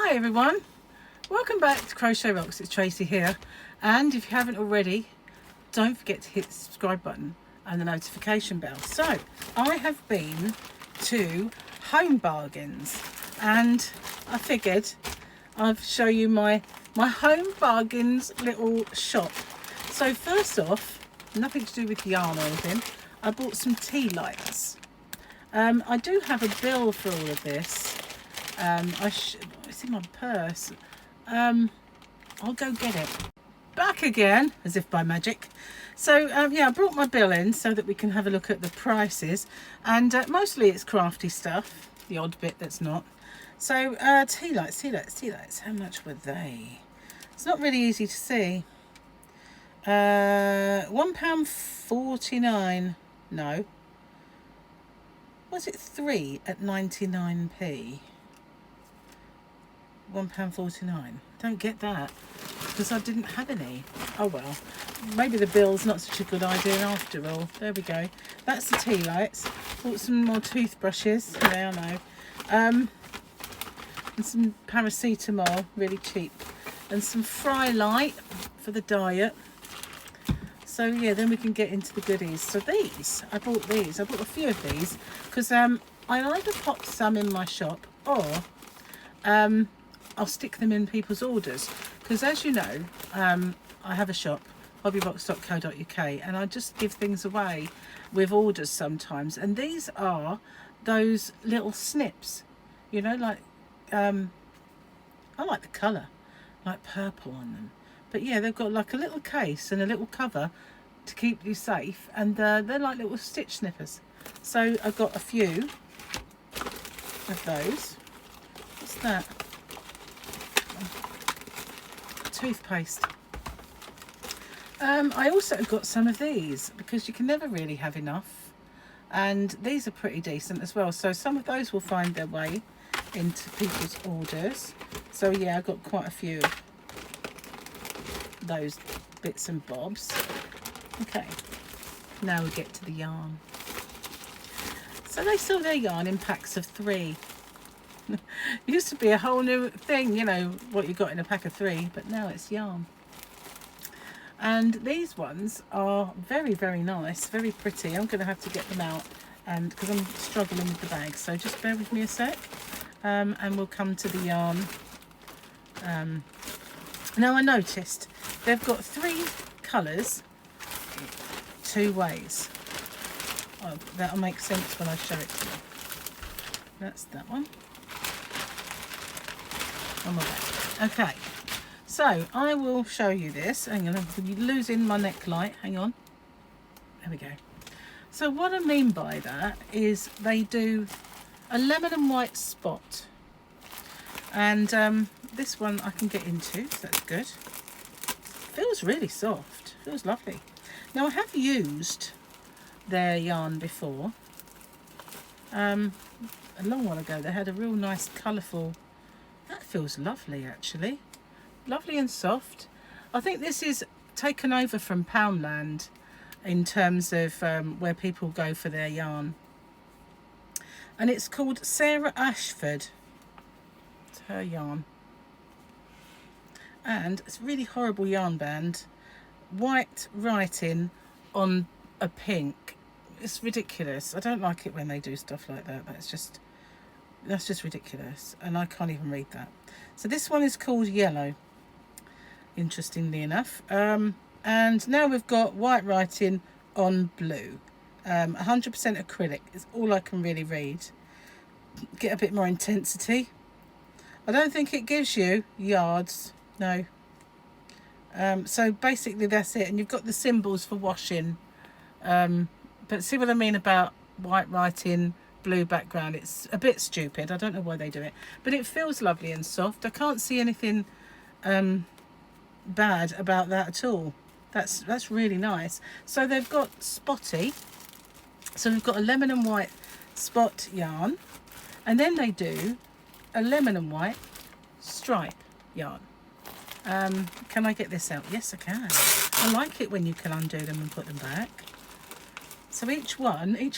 Hi everyone, welcome back to Crochet Rocks. It's Tracy here, and if you haven't already, don't forget to hit the subscribe button and the notification bell. So I have been to Home Bargains, and I figured I'd show you my Home Bargains little shop. So first off, nothing to do with yarn or anything, I bought some tea lights. I do have a bill for all of this. It's in my purse. I'll go get it. Back again, as if by magic. So yeah, I brought my bill in so that we can have a look at the prices, and mostly it's crafty stuff, the odd bit that's not. So tea lights. How much were they? It's not really easy to see. £1.49. No. Was it 3 at 99p? £1.49. Don't get that because I didn't have any. Oh well, maybe the bill's not such a good idea after all. There we go. That's the tea lights. Bought some more toothbrushes. Yeah, I know. And some paracetamol, really cheap, and some Fry Light for the diet. So yeah, then we can get into the goodies. So these, I bought a few of these because I either pop some in my shop or I'll stick them in people's orders, because as you know, I have a shop, hobbybox.co.uk, and I just give things away with orders sometimes, and these are those little snips, you know, like I like the colour, like purple on them, but yeah, they've got like a little case and a little cover to keep you safe, and they're like little stitch snippers. So I got a few of those. What's that? Toothpaste. I also got some of these because you can never really have enough, and these are pretty decent as well, so some of those will find their way into people's orders. So yeah, I got quite a few of those bits and bobs. Okay, now we get to the yarn. So they sell their yarn in packs of 3. It used to be a whole new thing, you know, what you got in a pack of 3, but now it's yarn. And these ones are very, very nice, very pretty. I'm going to have to get them out, and because I'm struggling with the bag, so just bear with me a sec, and we'll come to the yarn. Now I noticed they've got 3 colours 2 ways. Oh, that'll make sense when I show it to you. That's that one. On my back. Okay, so I will show you this. Hang on, I'm losing my neck light. Hang on. There we go. So what I mean by that is they do a lemon and white spot, and this one I can get into, so that's good. Feels really soft. Feels lovely. Now I have used their yarn before. A long while ago they had a real nice colourful. That feels lovely, actually. Lovely and soft. I think this is taken over from Poundland in terms of where people go for their yarn. And it's called Sarah Ashford. It's her yarn. And it's a really horrible yarn band. White writing on a pink. It's ridiculous. I don't like it when they do stuff like that. That's just ridiculous, and I can't even read that. So this one is called Yellow, interestingly enough, and now we've got white writing on blue. 100% acrylic is all I can really read. Get a bit more intensity. I don't think it gives you yards, no. So basically that's it, and you've got the symbols for washing, but see what I mean about white writing, blue background. It's a bit stupid. I don't know why they do it, but it feels lovely and soft. I can't see anything bad about that at all. That's really nice. So they've got spotty, so we've got a lemon and white spot yarn, and then they do a lemon and white stripe yarn. Can I get this out? Yes, I can. I like it when you can undo them and put them back. So each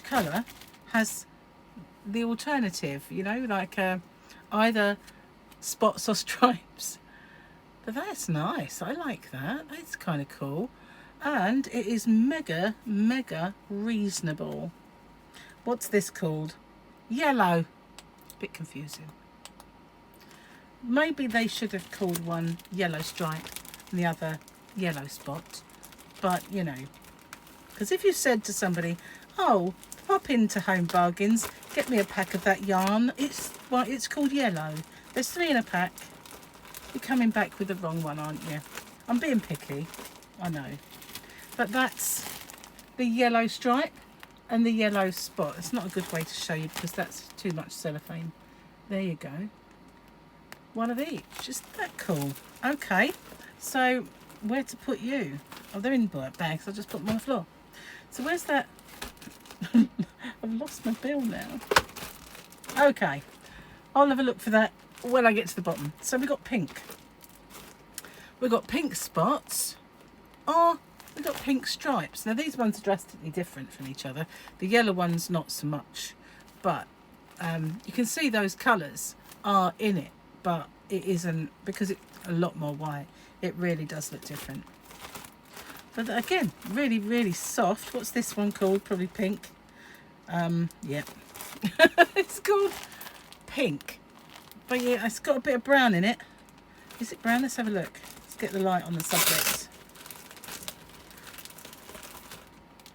colour has the alternative, you know, like either spots or stripes. But that's nice. I like that. That's kind of cool. And it is mega, mega reasonable. What's this called? Yellow. Bit confusing. Maybe they should have called one yellow stripe and the other yellow spot. But, you know, because if you said to somebody, oh, pop into Home Bargains, get me a pack of that yarn, it's called yellow. There's 3 in a pack. You're coming back with the wrong one, aren't you? I'm being picky, I know. But that's the yellow stripe and the yellow spot. It's not a good way to show you because that's too much cellophane. There you go. One of each. Isn't that cool? Okay, so where to put you? Oh, they're in bags. I'll just put them on the floor. So where's that? I've lost my bill now. Okay, I'll have a look for that when I get to the bottom. So we've got pink. We've got pink spots. Oh, we've got pink stripes. Now these ones are drastically different from each other. The yellow one's not so much. But you can see those colours are in it. But it isn't, because it's a lot more white. It really does look different. But again, really, really soft. What's this one called? Probably pink. Yeah. It's called pink. But yeah, it's got a bit of brown in it. Is it brown? Let's have a look. Let's get the light on the subject.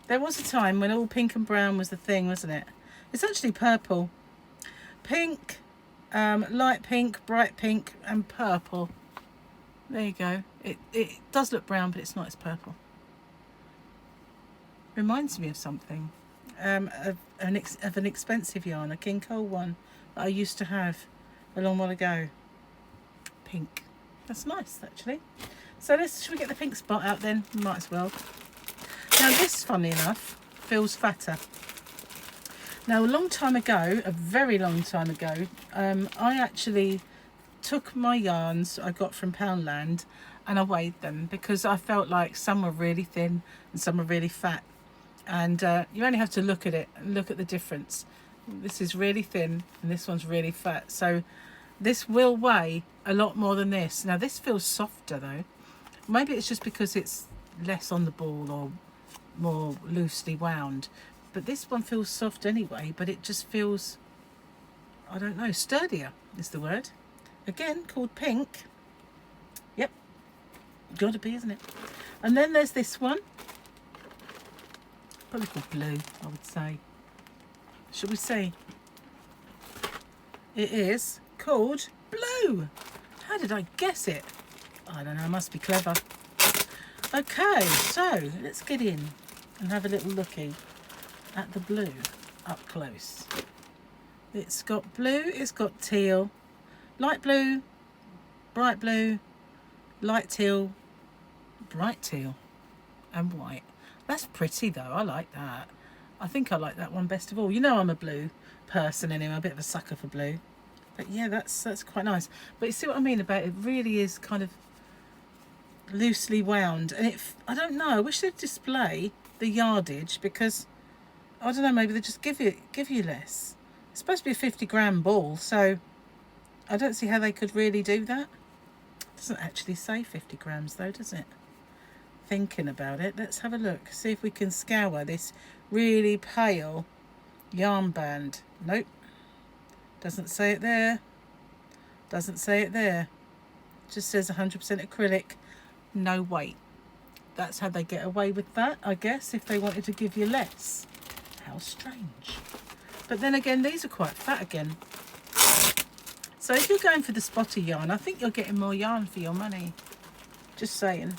There was a time when all pink and brown was the thing, wasn't it? It's actually purple. Pink, light pink, bright pink, and purple. There you go. It does look brown, but it's not. It's purple. Reminds me of something. Of an expensive yarn, a King Cole one that I used to have a long while ago. Pink. That's nice, actually. So should we get the pink spot out then? Might as well. Now this, funnily enough, feels fatter. Now a long time ago, a very long time ago, I actually took my yarns I got from Poundland and I weighed them because I felt like some were really thin and some were really fat. And you only have to look at it and look at the difference. This is really thin and this one's really fat. So this will weigh a lot more than this. Now this feels softer though. Maybe it's just because it's less on the ball or more loosely wound. But this one feels soft anyway, but it just feels, I don't know, sturdier is the word. Again, called pink. Yep, gotta be, isn't it? And then there's this one. Probably called blue, I would say. Should we see? It is called blue. How did I guess it? I don't know, I must be clever. Okay, so let's get in and have a little looky at the blue up close. It's got blue, it's got teal, light blue, bright blue, light teal, bright teal, and white. That's pretty though, I like that. I think I like that one best of all. You know I'm a blue person anyway, I'm a bit of a sucker for blue. But yeah, that's quite nice. But you see what I mean about it? It really is kind of loosely wound. And I don't know, I wish they'd display the yardage because, I don't know, maybe they just give you less. It's supposed to be a 50-gram ball, so I don't see how they could really do that. It doesn't actually say 50 grams though, does it? Thinking about it, let's have a look, see if we can scour this really pale yarn band. Nope, doesn't say it there, doesn't say it there, just says 100% acrylic, no weight. That's how they get away with that, I guess, if they wanted to give you less. How strange. But then again, these are quite fat again. So if you're going for the spotty yarn, I think you're getting more yarn for your money. Just saying.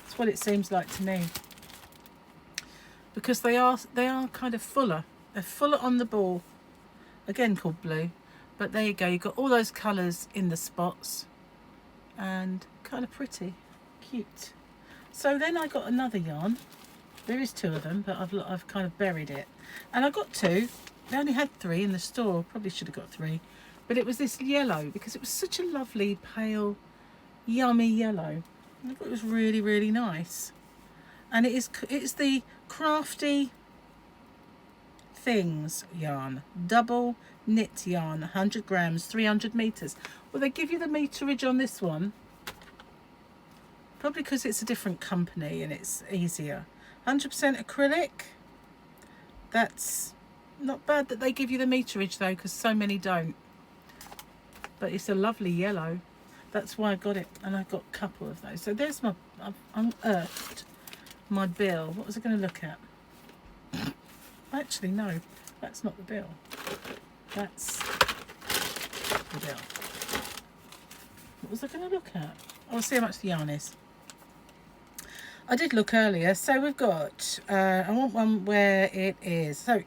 That's what it seems like to me. Because they are kind of fuller. They're fuller on the ball. Again called blue. But there you go. You've got all those colours in the spots. And kind of pretty. Cute. So then I got another yarn. There is 2 of them, but I've kind of buried it. And I got 2. They only had 3 in the store. Probably should have got 3. But it was this yellow because it was such a lovely, pale, yummy yellow. I thought it was really, really nice. And it's the Crafty Things yarn. Double knit yarn, 100 grams, 300 meters. Well, they give you the meterage on this one, probably because it's a different company and it's easier. 100% acrylic. That's not bad that they give you the meterage though, because so many don't. But it's a lovely yellow. That's why I got it, and I got a couple of those. So there's my, I've unearthed my bill. What was I going to look at? Actually, no, that's not the bill. That's the bill. What was I going to look at? I'll see how much the yarn is. I did look earlier. So we've got, I want one where it is. So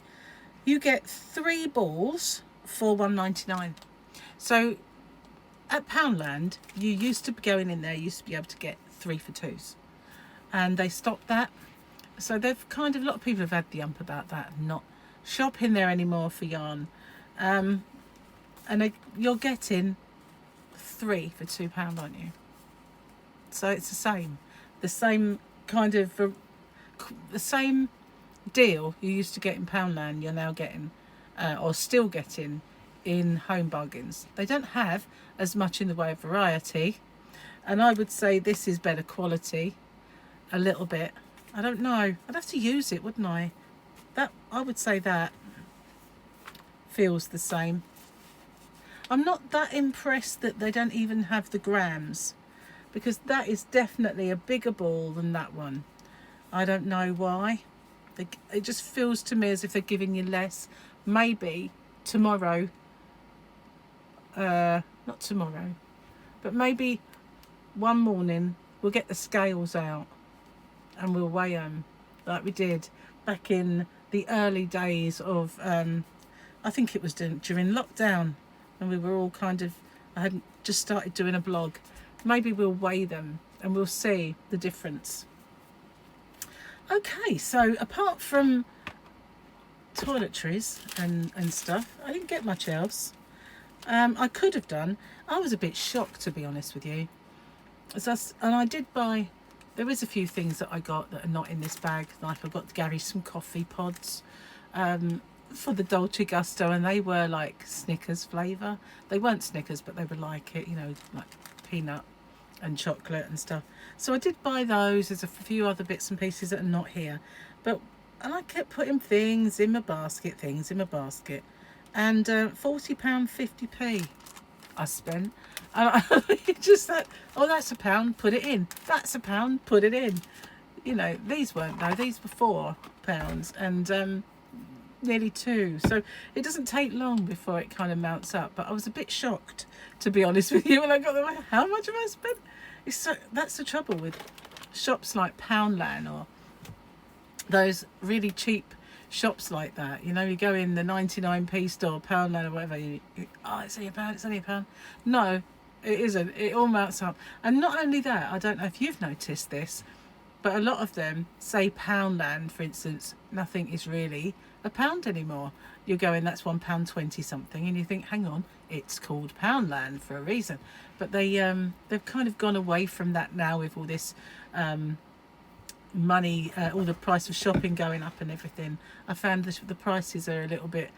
you get 3 balls for £1.99. So at Poundland, you used to be going in there, you used to be able to get 3 for 2s. And they stopped that. So they've kind of, a lot of people have had the ump about that, not shopping there anymore for yarn. And you're getting 3 for £2, aren't you? So it's the same kind of, the same deal you used to get in Poundland, you're now getting, or still getting, in Home Bargains. They don't have as much in the way of variety, and I would say this is better quality a little bit. I don't know, I'd have to use it, wouldn't I? That, I would say that feels the same. I'm not that impressed that they don't even have the grams, because that is definitely a bigger ball than that one. I don't know why. It just feels to me as if they're giving you less. Maybe tomorrow, not tomorrow, but maybe one morning we'll get the scales out and we'll weigh them like we did back in the early days of, I think it was during lockdown, when we were all kind of, I hadn't just started doing a blog. Maybe we'll weigh them and we'll see the difference. Okay, so apart from toiletries and stuff, I didn't get much else. I could have done. I was a bit shocked, to be honest with you. And I did buy, there is a few things that I got that are not in this bag. Like I got Gary some coffee pods for the Dolce Gusto, and they were like Snickers flavour. They weren't Snickers, but they were like it, you know, like peanut and chocolate and stuff. So I did buy those. There's a few other bits and pieces that are not here. And I kept putting things in my basket, And £40.50 I spent. And just that, oh, that's £1, put it in. That's £1, put it in. You know, these weren't though. These were £4 and nearly 2. So it doesn't take long before it kind of mounts up. But I was a bit shocked, to be honest with you, when I got them. How much have I spent? That's the trouble with shops like Poundland or those really cheap shops like that. You know, you go in the 99p store, Poundland or whatever, oh, it's only £1, it's only £1. No, it isn't. It all mounts up. And not only that, I don't know if you've noticed this, but a lot of them say Poundland, for instance, nothing is really £1 anymore. You're going, that's £1.20 something, and you think, hang on, it's called Poundland for a reason. But they've kind of gone away from that now with all this money, all the price of shopping going up and everything. I found that the prices are a little bit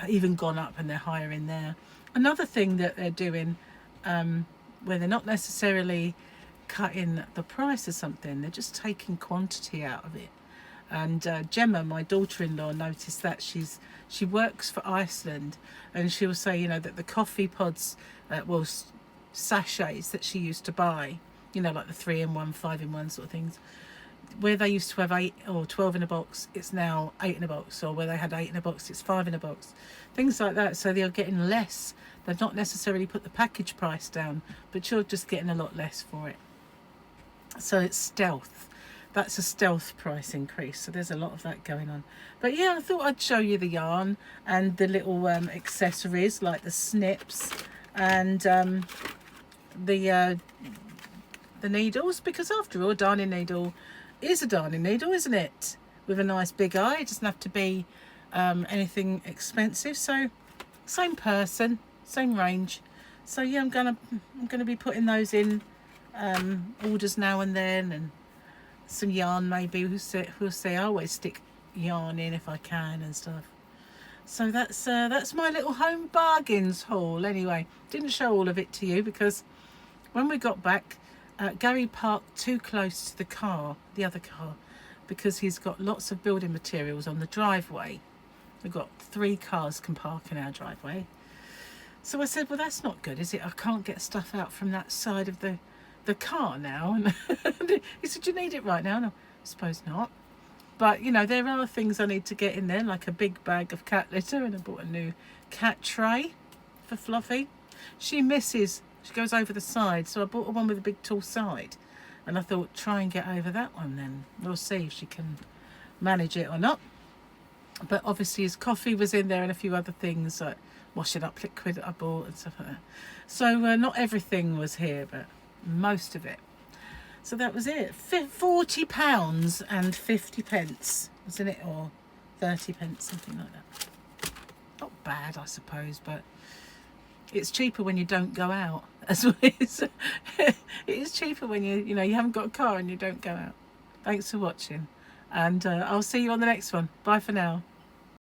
even gone up, and they're higher in there. Another thing that they're doing, where they're not necessarily cutting the price of something, they're just taking quantity out of it. And Gemma, my daughter-in-law, noticed that she works for Iceland, and she will say, you know, that the coffee pods, well, sachets that she used to buy, you know, like the 3-in-1, 5-in-1 sort of things, where they used to have 8 or 12 in a box, it's now 8 in a box, or where they had 8 in a box, it's 5 in a box, things like that. So they're getting less. They've not necessarily put the package price down, but you're just getting a lot less for it. So it's stealth. That's a stealth price increase. So there's a lot of that going on. But yeah, I thought I'd show you the yarn and the little accessories like the snips and the needles, because after all, a darning needle is a darning needle, isn't it? With a nice big eye. It doesn't have to be anything expensive. So same person, same range. So yeah, I'm gonna be putting those in orders now and then, and some yarn maybe. We'll see. I always stick yarn in if I can and stuff. So that's my little home bargains haul. Anyway, didn't show all of it to you because when we got back, Gary parked too close to the car, the other car, because he's got lots of building materials on the driveway. We've got 3 cars can park in our driveway. So I said, well, that's not good, is it? I can't get stuff out from that side of the car now. And he said, you need it right now? No, I suppose not. But, you know, there are things I need to get in there, like a big bag of cat litter, and I bought a new cat tray for Fluffy. She goes over the side, so I bought her one with a big tall side. And I thought, try and get over that one then. We'll see if she can manage it or not. But obviously his coffee was in there and a few other things, like washing up liquid that I bought and stuff like that. So not everything was here, but most of it. So that was it. £40 and 50p, wasn't it? Or 30p, something like that. Not bad, I suppose, but it's cheaper when you don't go out. As well as it is cheaper when you haven't got a car and you don't go out. Thanks for watching, and I'll see you on the next one. Bye for now.